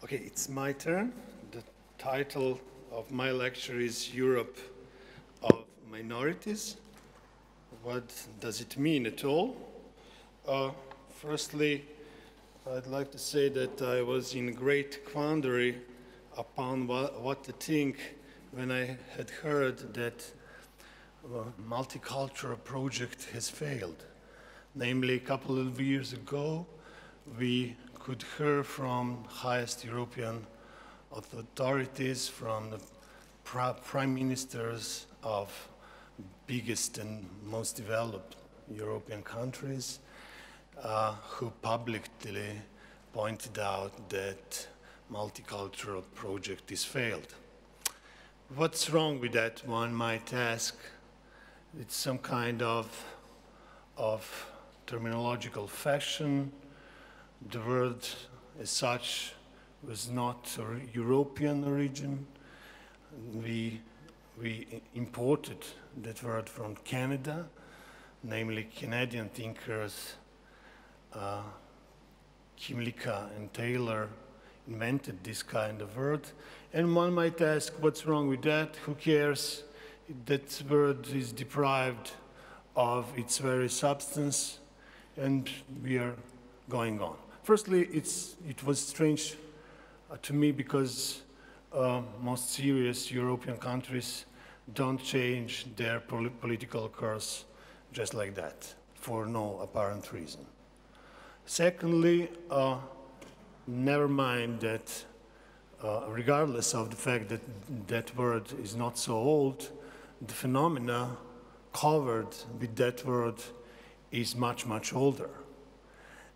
Okay, it's my turn. The title of my lecture is Europe of Minorities. What does it mean at all? Firstly, I'd like to say that I was in great quandary upon what to think when I had heard that a multicultural project has failed. Namely, a couple of years ago, we could hear from highest European authorities, from the prime ministers of biggest and most developed European countries, who publicly pointed out that multicultural project is failed. What's wrong with that, one might ask? It's some kind of terminological fashion. The word as such was not of European origin. We imported that word from Canada, namely Canadian thinkers Kimlicka and Taylor invented this kind of word. And one might ask, what's wrong with that? Who cares? That word is deprived of its very substance, and we are going on. Firstly, it was strange to me because most serious European countries don't change their political course just like that, for no apparent reason. Secondly, never mind that regardless of the fact that that word is not so old, the phenomena covered with that word is much, much older.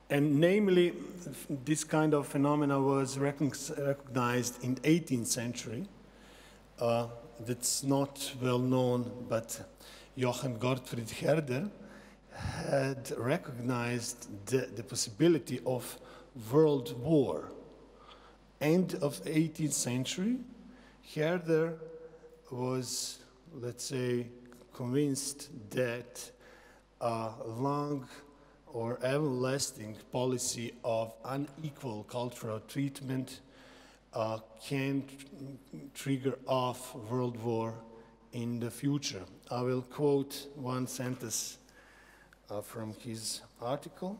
And namely, this kind of phenomena was recognized in the 18th century. That's not well known, but Johann Gottfried Herder had recognized the possibility of world war. End of 18th century, Herder was, let's say, convinced that a long or everlasting policy of unequal cultural treatment can trigger off world war in the future. I will quote one sentence from his article.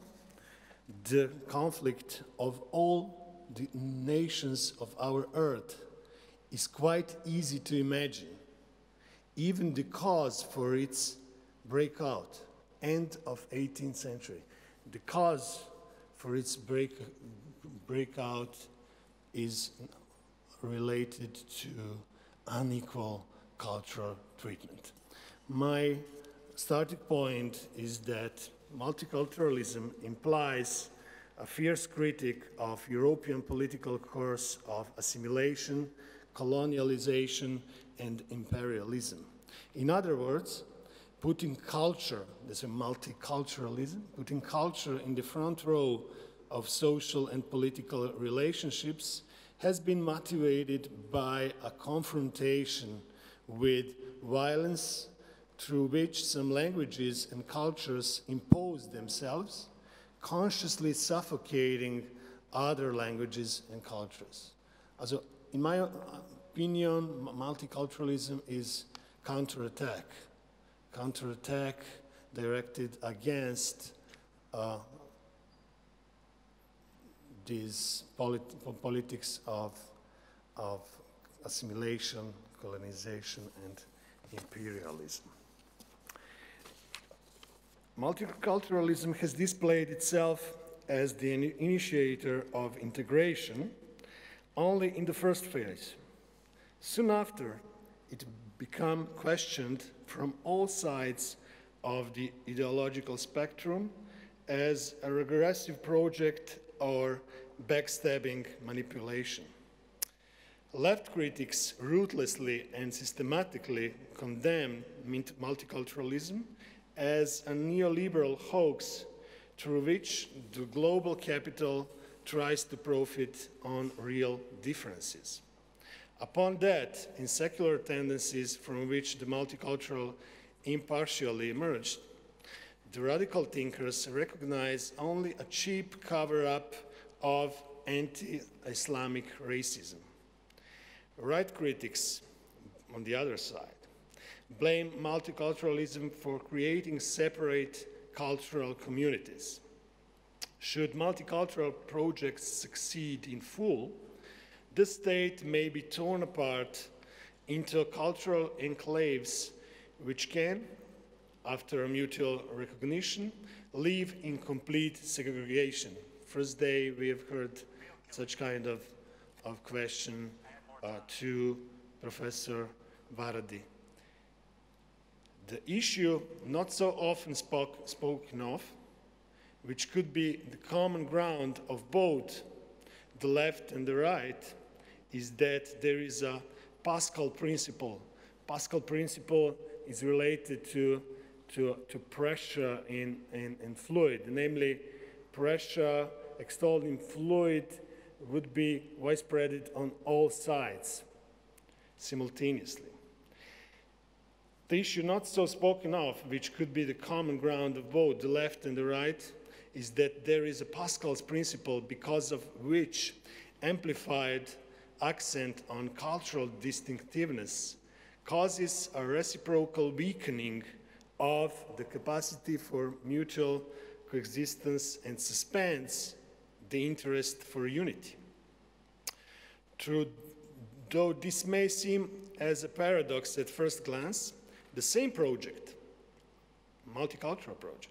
The conflict of all the nations of our earth is quite easy to imagine, even the cause for its breakout. End of 18th century. The cause for its breakout is related to unequal cultural treatment. My starting point is that multiculturalism implies a fierce critique of European political course of assimilation, colonialization, and imperialism. In other words, putting culture, there's a multiculturalism, putting culture in the front row of social and political relationships has been motivated by a confrontation with violence through which some languages and cultures impose themselves, consciously suffocating other languages and cultures. Also, in my opinion, multiculturalism is counterattack. Counterattack directed against these politics of assimilation, colonization, and imperialism. Multiculturalism has displayed itself as the initiator of integration only in the first phase. Soon after, it became questioned from all sides of the ideological spectrum as a regressive project or backstabbing manipulation. Left critics ruthlessly and systematically condemn multiculturalism as a neoliberal hoax through which the global capital tries to profit on real differences. Upon that, in secular tendencies from which the multicultural impartially emerged, the radical thinkers recognize only a cheap cover-up of anti-Islamic racism. Right critics, on the other side, blame multiculturalism for creating separate cultural communities. Should multicultural projects succeed in full, the state may be torn apart into cultural enclaves which can, after a mutual recognition, live in complete segregation. First day we have heard such kind of question to Professor Varadi. The issue not so often spoken of, which could be the common ground of both the left and the right, is that there is a Pascal principle. Pascal principle is related to pressure in fluid, namely pressure extolled in fluid would be widespread on all sides simultaneously. The issue not so spoken of, which could be the common ground of both the left and the right, is that there is a Pascal's principle because of which amplified accent on cultural distinctiveness causes a reciprocal weakening of the capacity for mutual coexistence and suspends the interest for unity. Though this may seem as a paradox at first glance, the same project, multicultural project,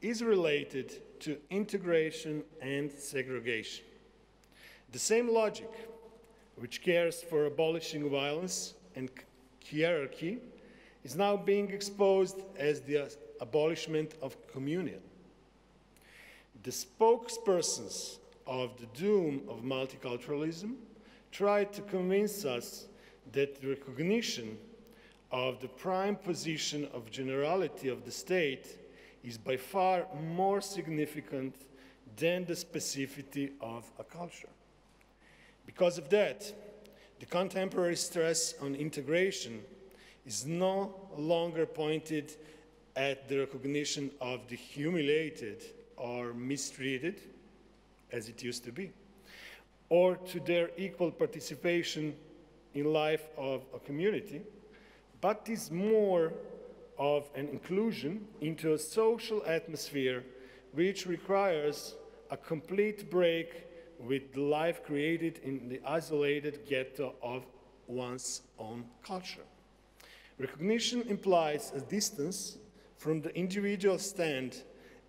is related to integration and segregation. The same logic, which cares for abolishing violence and hierarchy, is now being exposed as the abolishment of communion. The spokespersons of the doom of multiculturalism tried to convince us that the recognition of the prime position of generality of the state is by far more significant than the specificity of a culture. Because of that, the contemporary stress on integration is no longer pointed at the recognition of the humiliated or mistreated, as it used to be, or to their equal participation in life of a community, but is more of an inclusion into a social atmosphere which requires a complete break with the life created in the isolated ghetto of one's own culture. Recognition implies a distance from the individual stand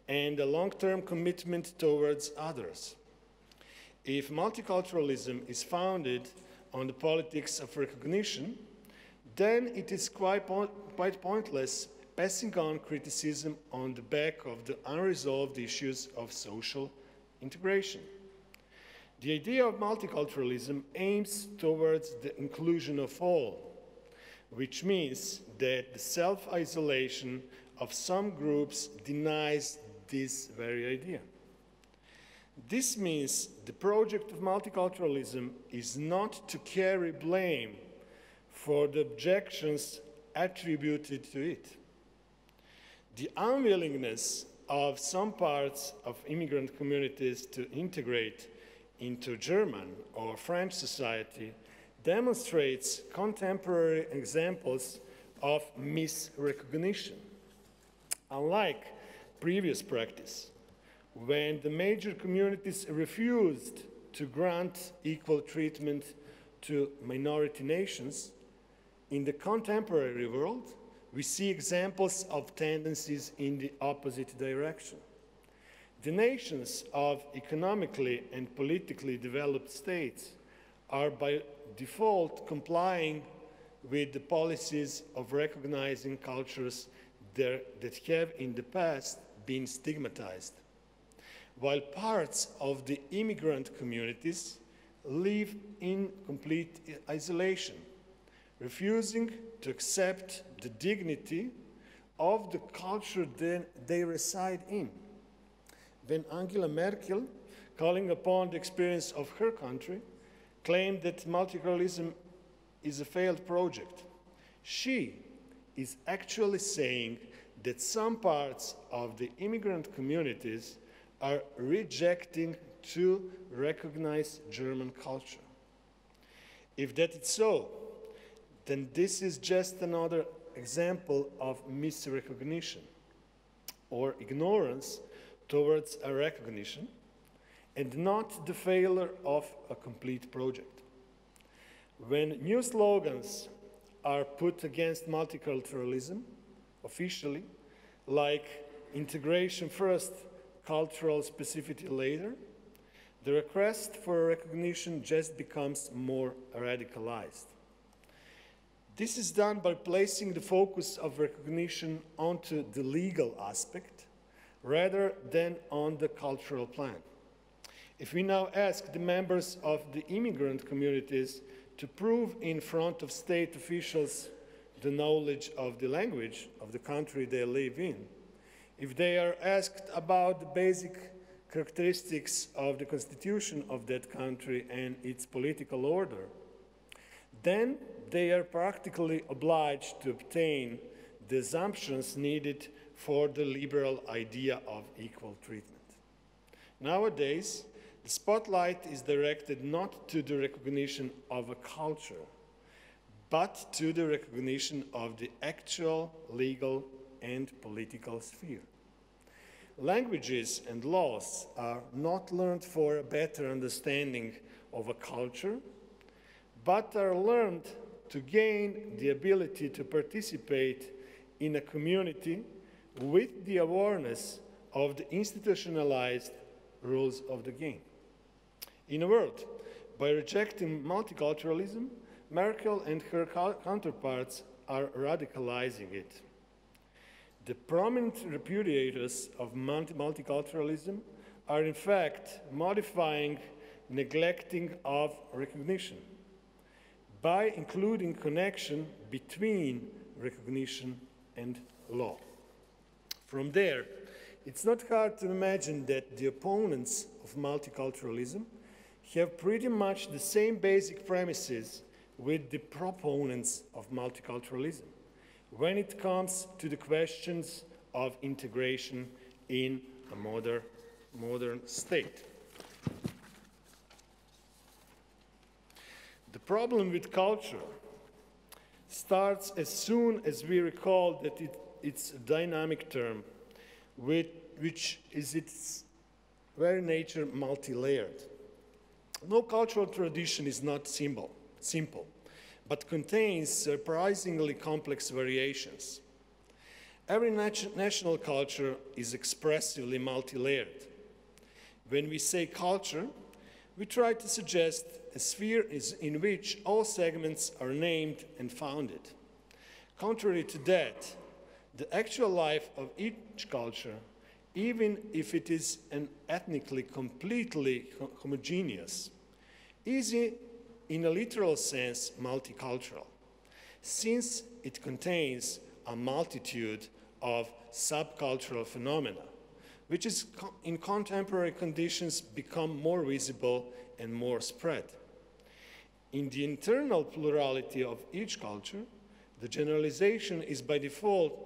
and a long-term commitment towards others. If multiculturalism is founded on the politics of recognition, then it is quite pointless passing on criticism on the back of the unresolved issues of social integration. The idea of multiculturalism aims towards the inclusion of all, which means that the self-isolation of some groups denies this very idea. This means the project of multiculturalism is not to carry blame for the objections attributed to it. The unwillingness of some parts of immigrant communities to integrate into German or French society demonstrates contemporary examples of misrecognition. Unlike previous practice, when the major communities refused to grant equal treatment to minority nations, in the contemporary world, we see examples of tendencies in the opposite direction. The nations of economically and politically developed states are by default complying with the policies of recognizing cultures that have in the past been stigmatized, while parts of the immigrant communities live in complete isolation, refusing to accept the dignity of the culture that they reside in. When Angela Merkel, calling upon the experience of her country, claimed that multiculturalism is a failed project, she is actually saying that some parts of the immigrant communities are rejecting to recognize German culture. If that is so, then this is just another example of misrecognition or ignorance towards a recognition, and not the failure of a complete project. When new slogans are put against multiculturalism, officially, like integration first, cultural specificity later, the request for recognition just becomes more radicalized. This is done by placing the focus of recognition onto the legal aspect rather than on the cultural plan. If we now ask the members of the immigrant communities to prove in front of state officials the knowledge of the language of the country they live in, if they are asked about the basic characteristics of the constitution of that country and its political order, then they are practically obliged to obtain the assumptions needed for the liberal idea of equal treatment. Nowadays, the spotlight is directed not to the recognition of a culture, but to the recognition of the actual legal and political sphere. Languages and laws are not learned for a better understanding of a culture, but are learned to gain the ability to participate in a community with the awareness of the institutionalized rules of the game. In a word, by rejecting multiculturalism, Merkel and her counterparts are radicalizing it. The prominent repudiators of multiculturalism are in fact modifying neglecting of recognition by including connection between recognition and law. From there, it's not hard to imagine that the opponents of multiculturalism have pretty much the same basic premises with the proponents of multiculturalism when it comes to the questions of integration in a modern state. The problem with culture starts as soon as we recall that it's a dynamic term, which is its very nature multi-layered. No cultural tradition is not simple, but contains surprisingly complex variations. Every national culture is expressively multi-layered. When we say culture, we try to suggest a sphere in which all segments are named and founded. Contrary to that, the actual life of each culture, even if it is an ethnically completely homogeneous, is in a literal sense multicultural, since it contains a multitude of subcultural phenomena, which is in contemporary conditions become more visible and more spread. In the internal plurality of each culture, the generalization is by default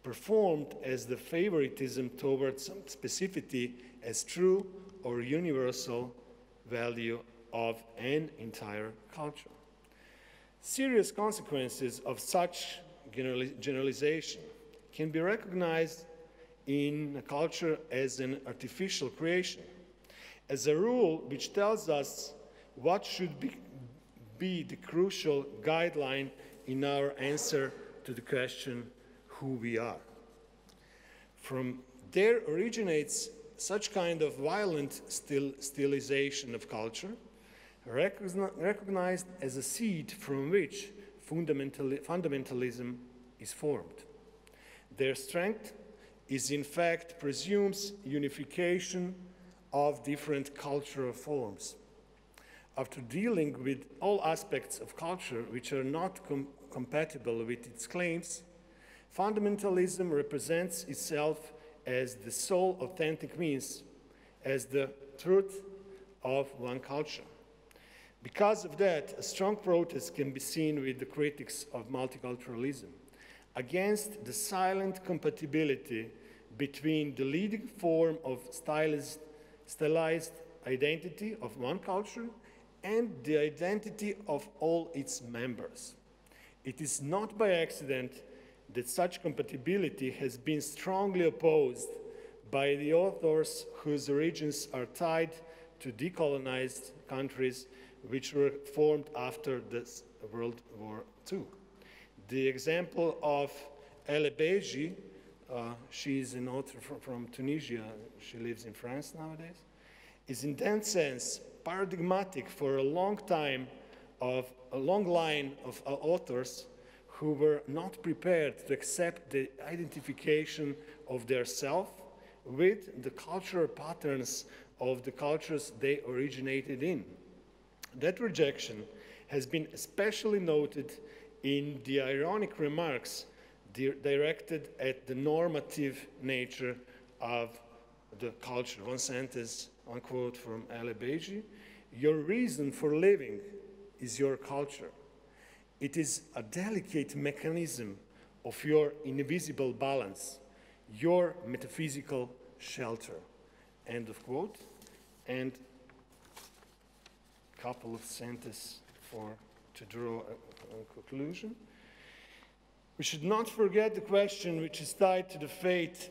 performed as the favoritism towards some specificity as true or universal value of an entire culture. Serious consequences of such generalization can be recognized in a culture as an artificial creation, as a rule which tells us what should be the crucial guideline in our answer to the question who we are. From there originates such kind of violent stilization of culture, recognized as a seed from which fundamentalism is formed. Their strength is in fact presumes unification of different cultural forms. After dealing with all aspects of culture which are not compatible with its claims, fundamentalism represents itself as the sole authentic means, as the truth of one culture. Because of that, a strong protest can be seen with the critics of multiculturalism against the silent compatibility between the leading form of stylized identity of one culture and the identity of all its members. It is not by accident that such compatibility has been strongly opposed by the authors whose origins are tied to decolonized countries which were formed after the World War II. The example of Elle Beji, she is an author from Tunisia, she lives in France nowadays, is in that sense paradigmatic for a long time of a long line of authors who were not prepared to accept the identification of their self with the cultural patterns of the cultures they originated in. That rejection has been especially noted in the ironic remarks directed at the normative nature of the culture. One sentence, one quote from Elle Beji: "Your reason for living is your culture. It is a delicate mechanism of your invisible balance, your metaphysical shelter." End of quote. And a couple of sentences to draw a conclusion. We should not forget the question which is tied to the fate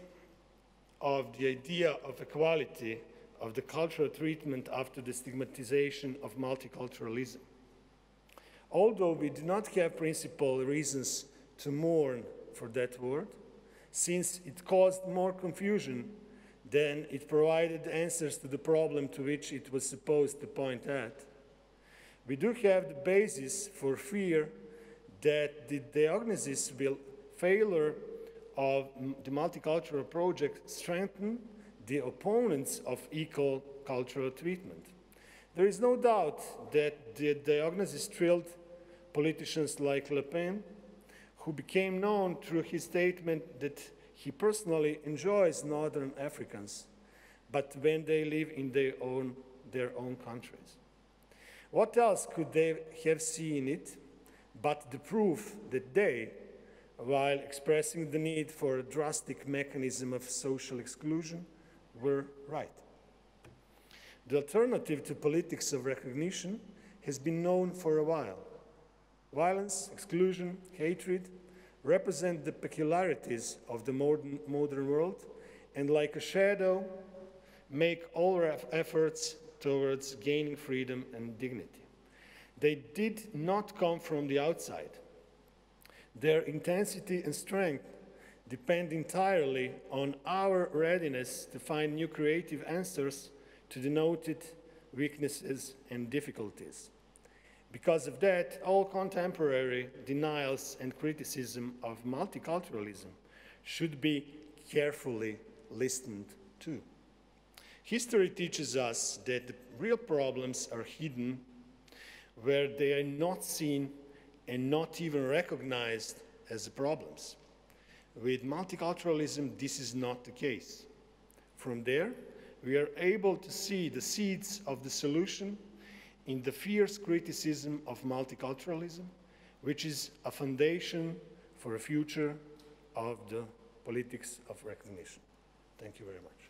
of the idea of equality, of the cultural treatment after the stigmatization of multiculturalism. Although we do not have principal reasons to mourn for that word, since it caused more confusion than it provided answers to the problem to which it was supposed to point at, we do have the basis for fear that the diagnosis will failure of the multicultural project strengthen the opponents of equal cultural treatment. There is no doubt that the diagnosis thrilled politicians like Le Pen, who became known through his statement that he personally enjoys Northern Africans, but when they live in their own countries. What else could they have seen it but the proof that they, while expressing the need for a drastic mechanism of social exclusion, were right? The alternative to politics of recognition has been known for a while. Violence, exclusion, hatred represent the peculiarities of the modern world, and like a shadow, make all efforts towards gaining freedom and dignity. They did not come from the outside. Their intensity and strength depend entirely on our readiness to find new creative answers to the noted weaknesses and difficulties. Because of that, all contemporary denials and criticism of multiculturalism should be carefully listened to. History teaches us that the real problems are hidden where they are not seen and not even recognized as problems. With multiculturalism, this is not the case. From there, we are able to see the seeds of the solution in the fierce criticism of multiculturalism, which is a foundation for a future of the politics of recognition. Thank you very much.